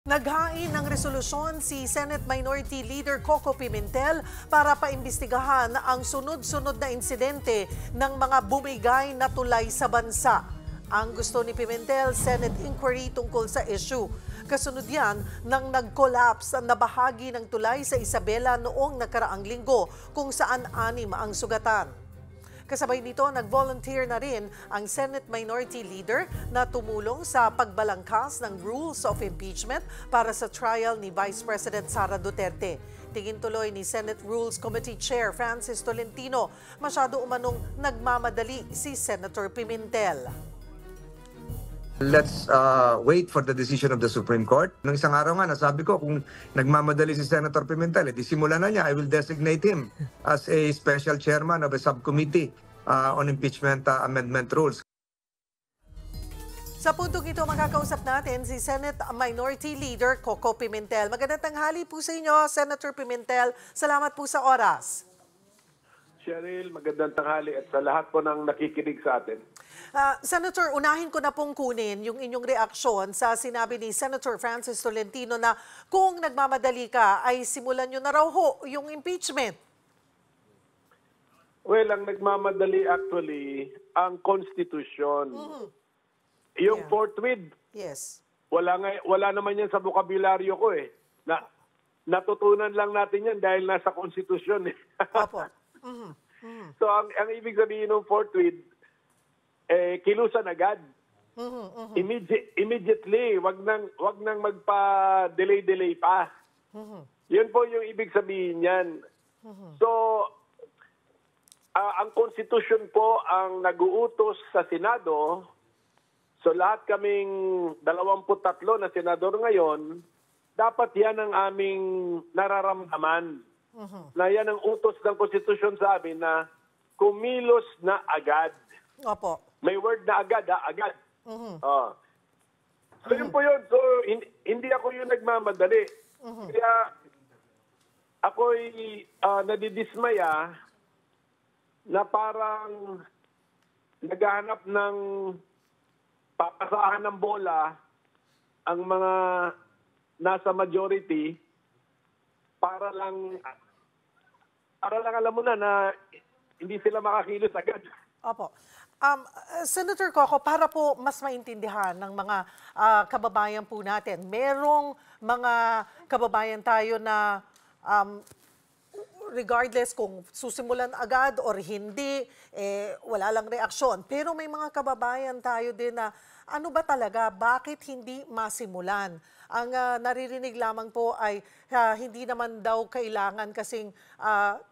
Naghain ng resolusyon si Senate Minority Leader Coco Pimentel para paimbestigahan ang sunod-sunod na insidente ng mga bumigay na tulay sa bansa. Ang gusto ni Pimentel, Senate inquiry tungkol sa issue. Kasunod yan nang nag-collapse na bahagi ng tulay sa Isabela noong nakaraang linggo kung saan 6 ang sugatan. Kasabay nito, nag-volunteer na rin ang Senate Minority Leader na tumulong sa pagbalangkas ng rules of impeachment para sa trial ni Vice President Sara Duterte. Tingin tuloy ni Senate Rules Committee Chair Francis Tolentino, masyado umanong nagmamadali si Senator Pimentel. Let's wait for the decision of the Supreme Court. Nung isang araw nga, nasabi ko, kung nagmamadali si Senator Pimentel, simula na niya, I will designate him as a special chairman of a subcommittee on impeachment amendment rules. Sa puntong ito, makakausap natin si Senate Minority Leader Coco Pimentel. Magandang tanghali po sa inyo, Senator Pimentel. Salamat po sa oras. Cheryl, magandang tanghali at sa lahat po ng nakikinig sa atin. Senator, unahin ko na pong kunin yung inyong reaksyon sa sinabi ni Senator Francis Tolentino na kung nagmamadali ka ay simulan nyo na raw ho yung impeachment. Well, ang nagmamadali actually, ang Constitution. Yung forthwith, yes. wala naman yan sa bokabularyo ko eh. Natutunan lang natin yan dahil nasa Constitution eh. Opo. So ang ibig sabihin ng forthwith, kilusan agad. Immediately, wag nang magpa-delay pa. Yun po yung ibig sabihin niyan. So, ang Constitution po ang nag-uutos sa Senado. So lahat kaming 23 na senador ngayon, dapat yan ang aming nararamdaman. Na yan ang utos ng Constitution sa amin na kumilos na agad. Opo. May word na agad, agad. So yun po yun. So hindi ako yung nagmamadali. Kaya ako'y nadidismaya na parang naghahanap ng papasahan ng bola ang mga nasa majority para lang alam mo na hindi sila makakilos agad. Opo. Senator Coco, para po mas maintindihan ng mga kababayan po natin, merong mga kababayan tayo na regardless kung susimulan agad or hindi, wala lang reaksyon. Pero may mga kababayan tayo din na ano ba talaga, bakit hindi masimulan? Ang naririnig lamang po ay hindi naman daw kailangan kasing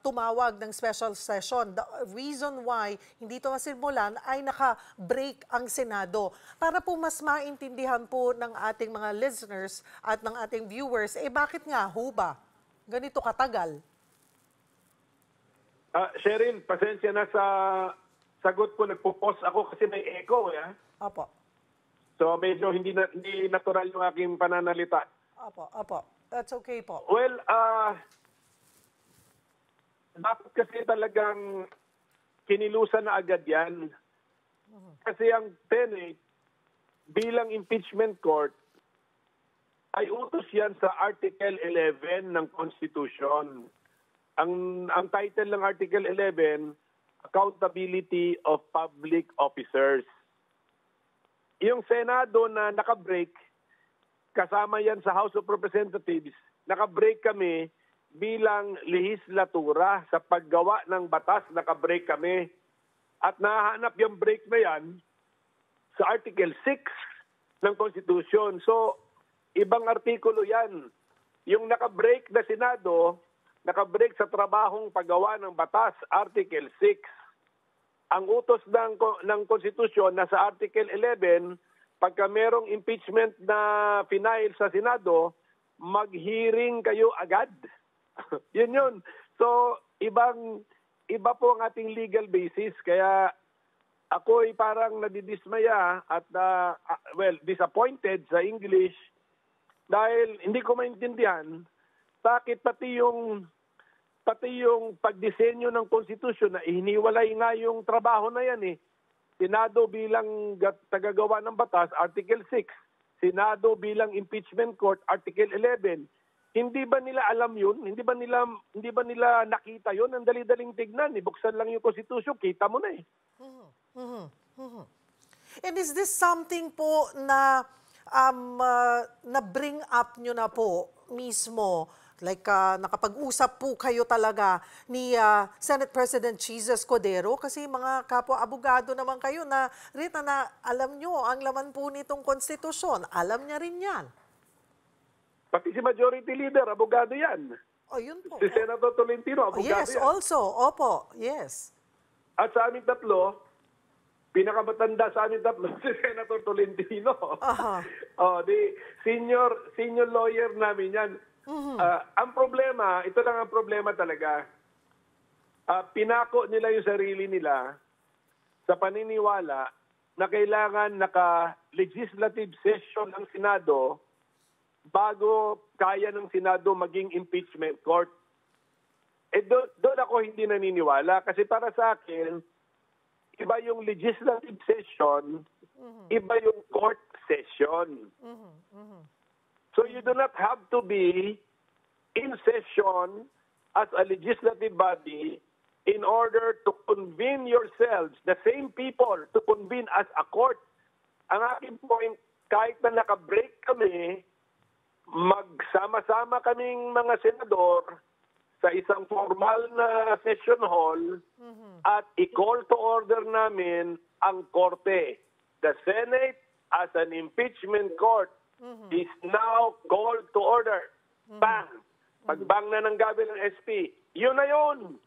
tumawag ng special session. The reason why hindi ito masimulan ay naka-break ang Senado. Para po mas maintindihan po ng ating mga listeners at ng ating viewers, bakit nga ho ba ganito katagal? Cheryl, pasensya na sa sagot ko. Nagpo-pause ako kasi may echo. Opo. So medyo hindi natural yung aking pananalita. Opo. That's okay po. Well, dapat kasi talagang kinilusan na agad yan. Kasi ang Senate bilang impeachment court ay utos yan sa Article 11 ng Constitution. Ang title ng Article 11, Accountability of Public Officers. Yung Senado na naka-break, kasama yan sa House of Representatives, naka-break kami bilang lehislatura sa paggawa ng batas, naka-break kami. At nahanap yung break na yan sa Article 6 ng Constitution. So, ibang artikulo yan. Yung naka-break na Senado, naka-break sa trabahong paggawa ng batas, Article 6. Ang utos ng Constitution na sa Article 11, pagka merong impeachment na final sa Senado, mag-hearing kayo agad. Yun. So, iba po ang ating legal basis. Kaya ako'y parang nadidismaya at disappointed sa English dahil hindi ko maintindihan bakit pati yung pagdisenyo ng Constitution na hiniwalay nga yung trabaho na yan Senado bilang tagagawa ng batas, Article 6. Senado bilang impeachment court, Article 11. Hindi ba nila alam yun? Hindi ba nila nakita yun? Ang dali-daling tignan. Ibuksan lang yung Constitution, kita mo na eh. And is this something po na na-bring up nyo na po mismo? Like nakapag-usap po kayo talaga ni Senate President Jesus Codero? Kasi mga kapwa-abogado naman kayo na Rita na alam nyo ang laman po nitong konstitusyon. Alam niya rin yan. Pati si Majority Leader, abogado yan. O yun po. Si Senator Tolentino, abogado Yes, yan. also. Opo, yes. At sa aming tatlo, pinakamatanda sa aming tatlo, si Senator Tolentino. Aha. Di senior lawyer namin yan. Ang problema, ito lang ang problema talaga. Pinako nila yung sarili nila sa paniniwala na kailangan naka-legislative session ang Senado bago kaya ng Senado maging impeachment court. Doon ako hindi naniniwala kasi para sa akin, iba yung legislative session, iba yung court session. So you do not have to be in session as a legislative body in order to convene yourselves, the same people, to convene as a court. Ang aking point, kahit na naka-break kami, magsama-sama kaming mga senador sa isang formal na session hall at i-call to order namin ang korte. The Senate as an impeachment court is now called to order. Bang! Pagbang na ng gabi ng SP, yun na yun!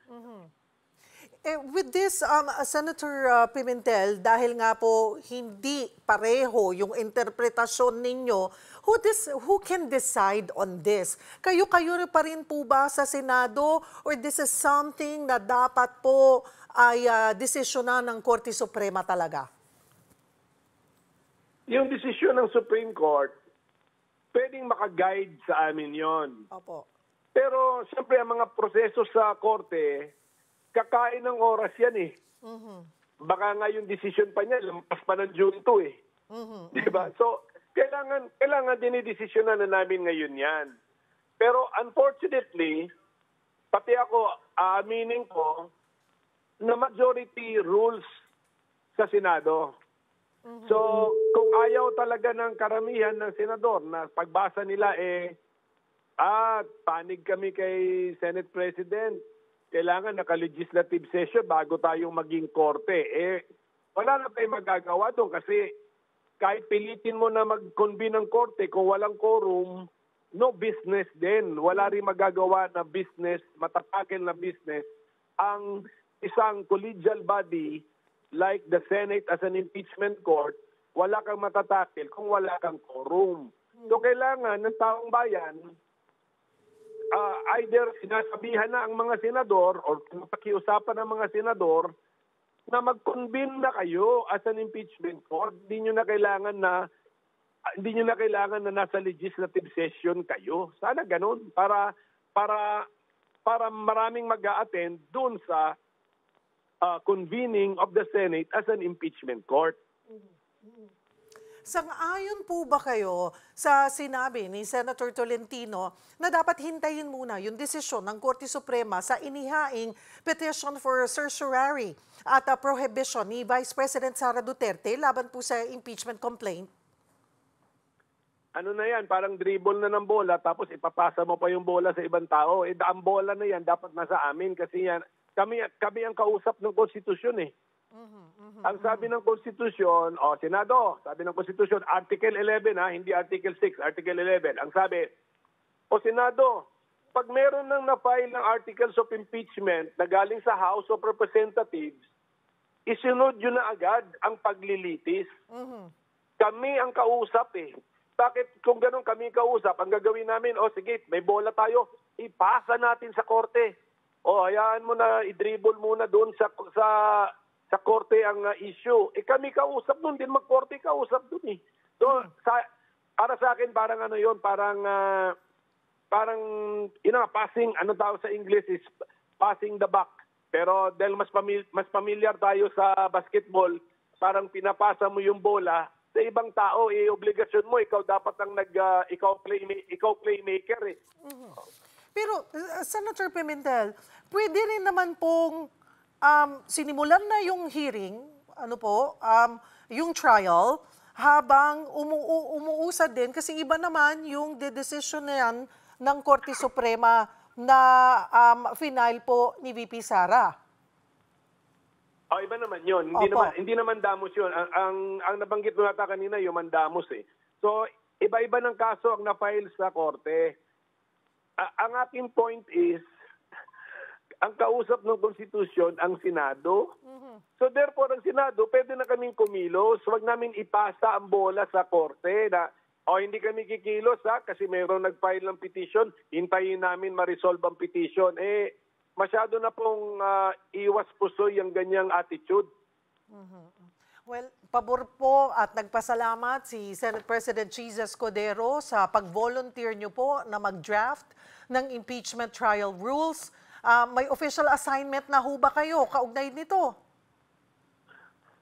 With this, Senator Pimentel, dahil nga po hindi pareho yung interpretasyon ninyo, who can decide on this? Kayo pa rin po ba sa Senado or this is something na dapat po ay desisyonan ng Korte Suprema talaga? Yung desisyon ng Supreme Court, pwedeng makaguide sa amin yon. Opo. Pero siyempre ang mga proseso sa Korte, kakain ng oras yan eh. Baka nga yung decision pa niya, lampas pa ng June 2 eh. Diba? So, kailangan dinidesisyonan na namin ngayon yan. Pero unfortunately, pati ako, aaminin ko, na majority rules sa Senado. So, kung ayaw talaga ng karamihan ng senador na pagbasa nila panig kami kay Senate President, kailangan naka-legislative session bago tayong maging korte. Wala na tayong magagawa doon kasi kahit pilitin mo na mag-convene ng korte, kung walang quorum, no business din. Wala rin magagawa na business, matatakil na business, ang isang collegial body like the Senate as an impeachment court, wala kang matatakil kung wala kang quorum. So kailangan ng taong bayan, either sinasabihan na ang mga senador or pakiusapan ng mga senador na mag-convene na kayo as an impeachment court. Hindi nyo na kailangan na nasa legislative session kayo. Sana ganun para maraming mag-a-attend doon sa convening of the Senate as an impeachment court. Sang-ayon po ba kayo sa sinabi ni Senator Tolentino na dapat hintayin muna yung desisyon ng Korte Suprema sa inihaing petition for certiorari at prohibition ni Vice President Sara Duterte laban po sa impeachment complaint? Ano na yan, parang dribble na ng bola tapos ipapasa mo pa yung bola sa ibang tao. Ang bola na yan dapat nasa amin kasi yan, kami ang kausap ng konstitusyon eh. Ang sabi ng Konstitusyon, Senado, sabi ng Konstitusyon, Article 11 hindi Article 6, Article 11. Ang sabi, Senado, pag meron nang na-file ng Articles of Impeachment na galing sa House of Representatives, isunod yun na agad ang paglilitis. Kami ang kausap eh. Bakit kung ganun kami kausap, ang gagawin namin, sige, may bola tayo, ipasa natin sa korte. Hayaan mo na, i-dribble muna doon sa korte ang issue. Kami kausap doon, din mag-korte kausap doon eh. So, para sa akin, parang passing, ano tawag sa English is passing the buck. Pero dahil mas familiar tayo sa basketball, parang pinapasa mo yung bola sa ibang tao, obligasyon mo, ikaw dapat ang ikaw playmaker eh. Pero, Senator Pimentel, pwede rin naman pong sinimulan na yung hearing, yung trial, habang umuusad din, kasi iba naman yung decision na yan ng Korte Suprema na final po ni VP Sara. Iba naman yun. Opo. Hindi naman damos yun. Ang nabanggit mo nata kanina, yung mandamos eh. So, iba-iba ng kaso ang na-file sa korte. Ang aking point is, ang kausap ng konstitusyon, ang Senado. So therefore, ang Senado, pwede na kaming kumilos. Huwag namin ipasa ang bola sa korte na, hindi kami kikilos kasi mayroong nag-file ng petition, hintayin namin ma-resolve ang petition. Masyado na pong iwas pusoy ang ganyang attitude. Well, pabor po at nagpasalamat si Senate President Jesus Codero sa pag-volunteer niyo po na mag-draft ng impeachment trial rules. May official assignment na ho ba kayo kaugnay nito?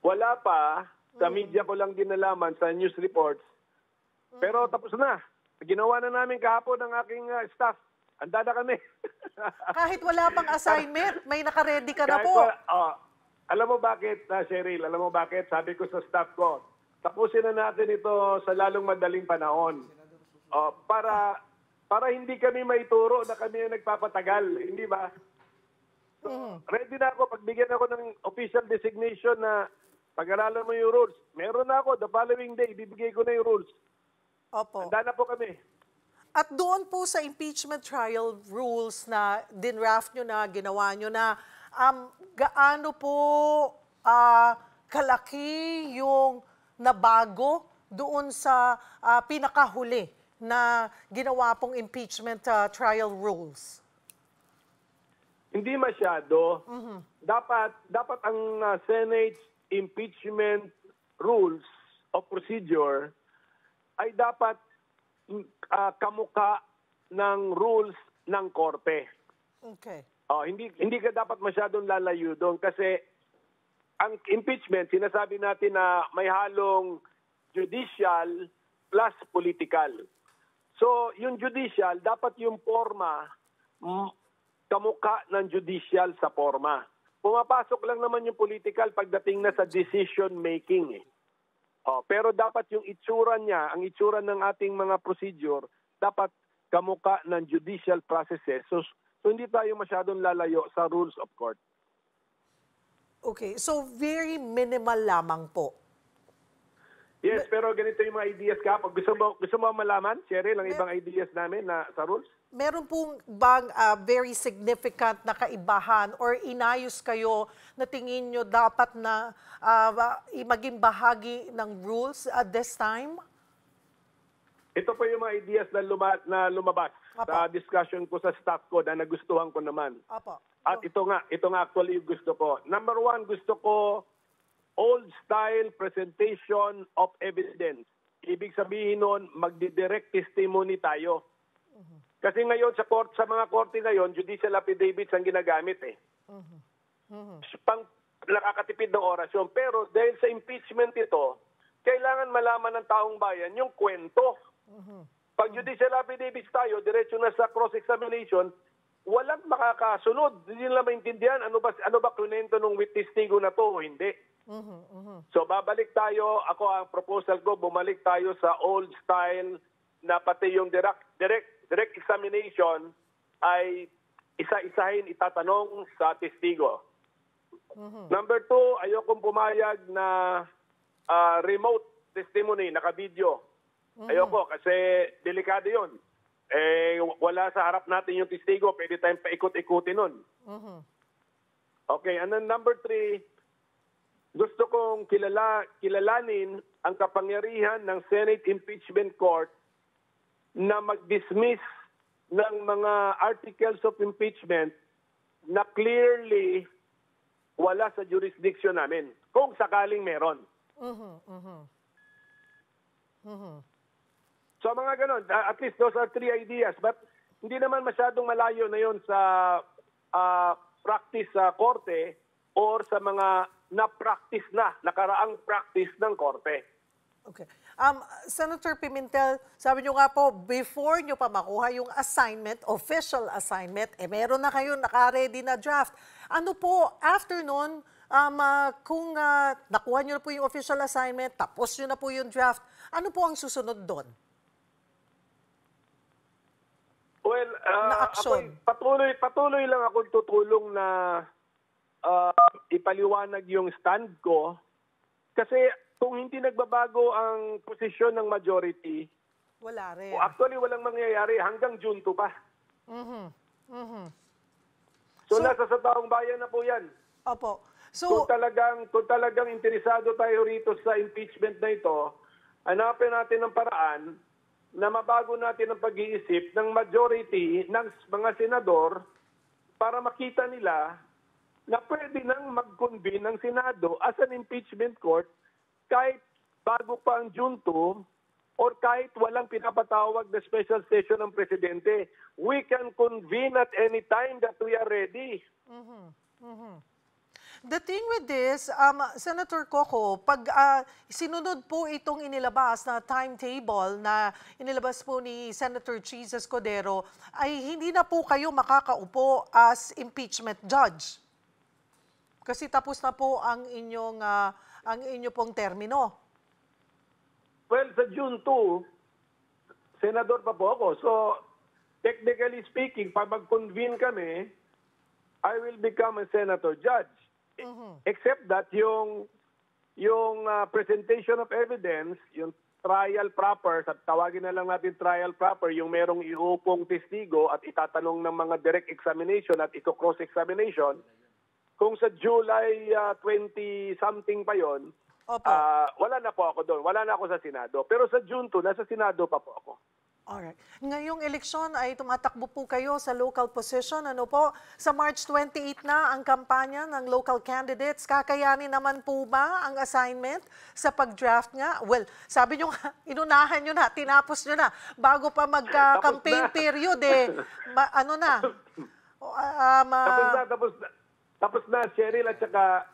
Wala pa. Sa media ko lang din nalaman, sa news reports. Pero tapos na. Ginawa na namin kahapon ng aking staff. Handa na kami. Kahit wala pang assignment, may nakaredy ka na po. Alam mo bakit, Cheryl? Alam mo bakit? Sabi ko sa staff ko, tapusin na natin ito sa lalong madaling panahon. Para hindi kami maituro na kami ang nagpapatagal. Hindi ba? Ready na ako. Pagbigyan ako ng official designation na pag-aralan mo yung rules. Meron na ako. The following day, bibigay ko na yung rules. Opo. Handa na po kami. At doon po sa impeachment trial rules na dinraft nyo na, ginawa nyo na, gaano po kalaki yung nabago doon sa pinakahuli na ginawa pong impeachment trial rules? Hindi masyado. Dapat ang Senate's impeachment rules of procedure ay dapat kamukha ng rules ng korte. Okay. Hindi ka dapat masyadong lalayo doon kasi ang impeachment, sinasabi natin na may halong judicial plus political. So, yung judicial, dapat yung forma kamukha ng judicial sa forma. Pumapasok lang naman yung political pagdating na sa decision making eh. Pero dapat yung itsura niya, ang itsura ng ating mga procedure, dapat kamukha ng judicial processes. So hindi tayo masyadong lalayo sa rules of court. Okay, so very minimal lamang po. Yes, pero ganito yung mga ideas ka. Pag gusto mo malaman, Cheryl, ang ibang ideas namin na sa rules? Meron pong bang very significant na kaibahan or inayos kayo na tingin nyo dapat na maging bahagi ng rules at this time? Ito po yung mga ideas na lumabas sa discussion ko sa staff ko na nagustuhan ko naman. Apo. At ito nga actually yung gusto ko. Number one, gusto ko old-style presentation of evidence. Ibig sabihin nun, magdi-direct testimony tayo. Kasi ngayon sa mga korte ngayon, judicial affidavits ang ginagamit eh. Pang nakakatipid ng orasyon. Pero dahil sa impeachment ito, kailangan malaman ng taong bayan yung kwento. Pag judicial affidavits tayo, diretso na sa cross-examination, walang makakasunod. Hindi nila maintindihan ano ba kunento ng testigo na to o hindi. So babalik tayo, ako ang proposal ko, bumalik tayo sa old style na pati yung direct examination ay isa-isahin itatanong sa testigo. Number two, ayokong pumayag na remote testimony, naka-video. Ayoko kasi delikado yun. Wala sa harap natin yung testigo, pwede tayong paikot-ikutin nun. Okay, and then number three, gusto kong kilalanin ang kapangyarihan ng Senate Impeachment Court na mag-dismiss ng mga articles of impeachment na clearly wala sa jurisdiction namin, kung sakaling meron. So mga ganon, at least those are three ideas, but hindi naman masyadong malayo na yon sa practice sa korte or sa mga nakaraang practice ng korte. Okay. Senator Pimentel, sabi nyo nga po, before nyo pa makuha yung assignment, official assignment, meron na kayo naka-ready na draft. Ano po, after nun, kung nakuha nyo na po yung official assignment, tapos nyo na po yung draft, ano po ang susunod doon? Well, Na action. patuloy lang akong tutulong na ipaliwanag yung stand ko. Kasi kung hindi nagbabago ang posisyon ng majority, Wala rin. actually walang mangyayari hanggang June 2 pa. So nasa sa taong bayan na po yan. Opo. Kung So, talagang interesado tayo rito sa impeachment na ito, hanapin natin ng paraan na mabago natin ang pag-iisip ng majority ng mga senador para makita nila na pwede nang mag-convene ng Senado as an impeachment court kahit bago pa ang June 2 or kahit walang pinapatawag na special session ng Presidente. We can convene at any time that we are ready. the thing with this, Senator Coco, pag sinunod po itong inilabas na timetable na inilabas po ni Senator Chis Escudero, ay hindi na po kayo makakaupo as impeachment judge. Kasi tapos na po ang inyo pong termino. Well, sa June 2, senador pa po ako. So, technically speaking, pag mag-convene kami, I will become a senator judge. Except that yung presentation of evidence, yung trial proper, tawagin na lang natin trial proper, yung merong iupong testigo at itatanong ng mga direct examination at ito-cross examination, kung sa July 20-something pa yon, Opo. wala na po ako doon. Wala na ako sa Senado. Pero sa June 2, nasa Senado pa po ako. Alright. Ngayong eleksyon ay tumatakbo po kayo sa local position. Ano po? Sa March 28 na ang kampanya ng local candidates. Kakayanin naman po ba ang assignment sa pag-draft nga? Well, sabi nyo nga, inunahan nyo na, tinapos nyo na. Bago pa magka-campaign period ano na? Tapos na, Cheryl, at saka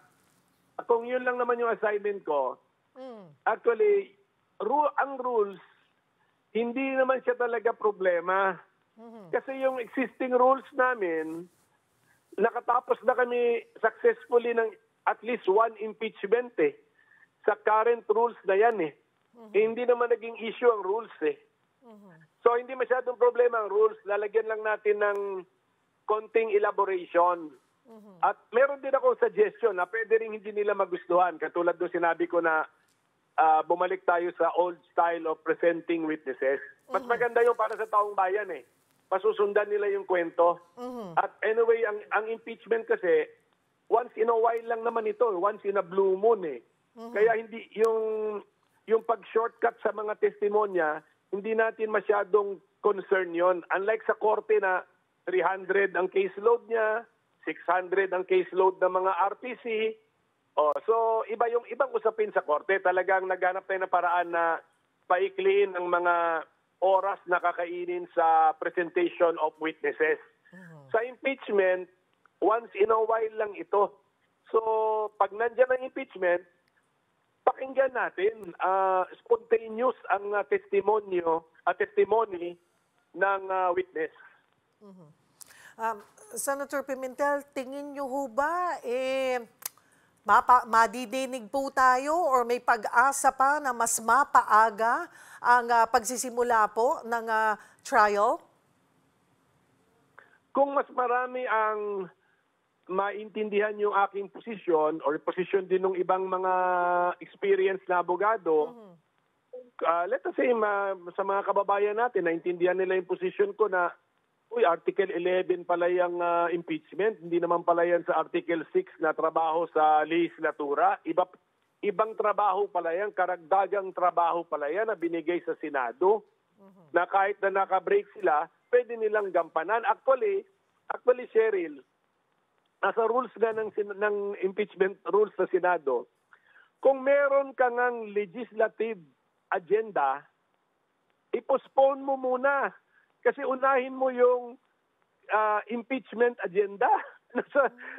kung yun lang naman yung assignment ko, actually, ang rules, hindi naman siya talaga problema. Kasi yung existing rules namin, nakatapos na kami successfully ng at least one impeachment sa current rules na yan hindi naman naging issue ang rules So hindi masyadong problema ang rules, lalagyan lang natin ng konting elaboration. At meron din akong suggestion na pwede rin hindi nila magustuhan. Katulad doon sinabi ko na bumalik tayo sa old style of presenting witnesses. Mas maganda yung para sa taong bayan Pasusundan nila yung kwento. At anyway, ang impeachment kasi, once in a while lang naman ito. Once in a blue moon Kaya hindi yung pag-shortcut sa mga testimonya, hindi natin masyadong concern yon. Unlike sa korte na 300 ang caseload niya, 600 ang caseload ng mga RTC. So iba yung ibang usapin sa korte. Talagang naghanap tayo ng paraan na paikliin ang mga oras na kakainin sa presentation of witnesses. Sa impeachment, once in a while lang ito. So pag nandiyan ang impeachment, pakinggan natin. Spontaneous ang testimony ng witness. Senator Pimentel, tingin nyo ho ba, madidinig po tayo or may pag-asa pa na mas mapaaga ang pagsisimula po ng trial? Kung mas marami ang maintindihan yung aking posisyon or posisyon din ng ibang mga experienced na abogado, let us say, sa mga kababayan natin, naintindihan nila yung posisyon ko na Article 11 pala yung impeachment, hindi naman pala yan sa Article 6 na trabaho sa legislatura. Ibang trabaho pala yan, karagdagang trabaho pala yan na binigay sa Senado, na kahit na naka-break sila, pwede nilang gampanan. Actually, Cheryl, nasa rules nga ng impeachment rules sa Senado, kung meron ka ngang legislative agenda, i-postpone mo muna. Kasi unahin mo yung impeachment agenda.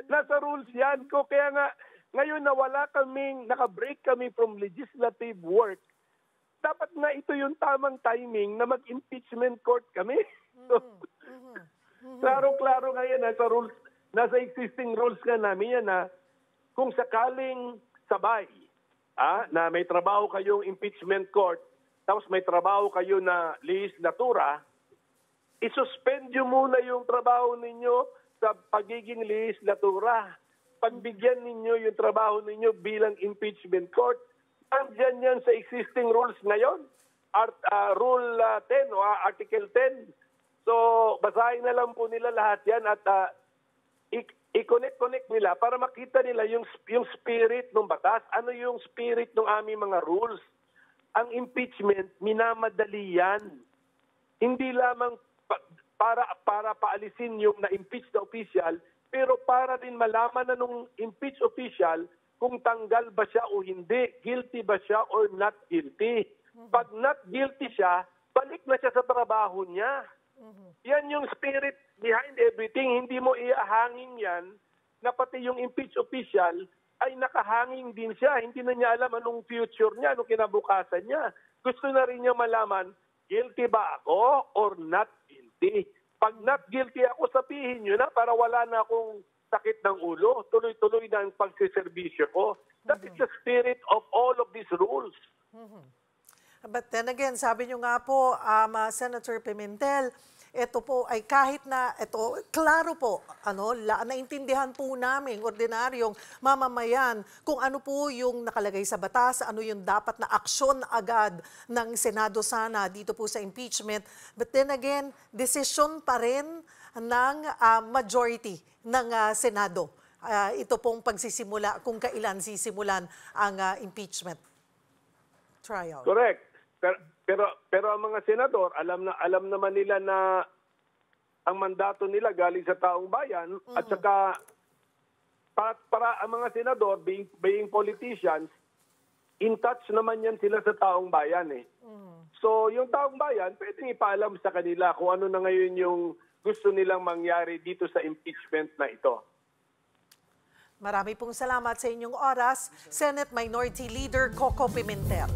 Nasa rules yan ko. Kaya nga, ngayon na naka-break kami from legislative work, dapat na ito yung tamang timing na mag-impeachment court kami. So, klaro-klaro ngayon, nasa existing rules nga namin yan na kung sakaling sabay na may trabaho kayong impeachment court, tapos may trabaho kayo na legislatura, isuspend nyo muna yung trabaho ninyo sa pagiging legislatura. Pagbigyan ninyo yung trabaho ninyo bilang impeachment court. Andyan yan sa existing rules ngayon. Rule 10 o Article 10. So, basahin na lang po nila lahat yan at i-connect nila para makita nila yung spirit ng batas. Ano yung spirit ng aming mga rules? Ang impeachment, minamadali yan. Hindi lamang para paalisin yung na-impeach na official, pero para din malaman na nung impeach official kung tanggal ba siya o hindi, guilty ba siya or not guilty. Pag not guilty siya, balik na siya sa trabaho niya. Yan yung spirit behind everything. Hindi mo iahangin yan na pati yung impeach official ay nakahanging din siya. Hindi na niya alam anong future niya, anong kinabukasan niya. Gusto na rin niya malaman, guilty ba ako or not guilty? Pag not guilty ako, sabihin niyo na para wala na akong sakit ng ulo. Tuloy-tuloy na ang pagsiservisyo ko. That is the spirit of all of these rules. But then again, sabi nyo nga po, Senator Pimentel, ito po ay kahit na, klaro po, naintindihan po namin, ordinaryong mamamayan, kung ano po yung nakalagay sa batas, ano yung dapat na aksyon agad ng Senado sana dito po sa impeachment. But then again, desisyon pa rin ng majority ng Senado. Ito pong pagsisimula, kung kailan sisimulan ang impeachment trial. Correct. Pero ang mga senador, alam naman nila na ang mandato nila galing sa taong bayan at saka para ang mga senador being politicians, in touch naman yan sila sa taong bayan eh. So yung taong bayan, pwedeng ipaalam sa kanila kung ano na ngayon yung gusto nilang mangyari dito sa impeachment na ito. Marami pong salamat sa inyong oras, Senate Minority Leader Coco Pimentel.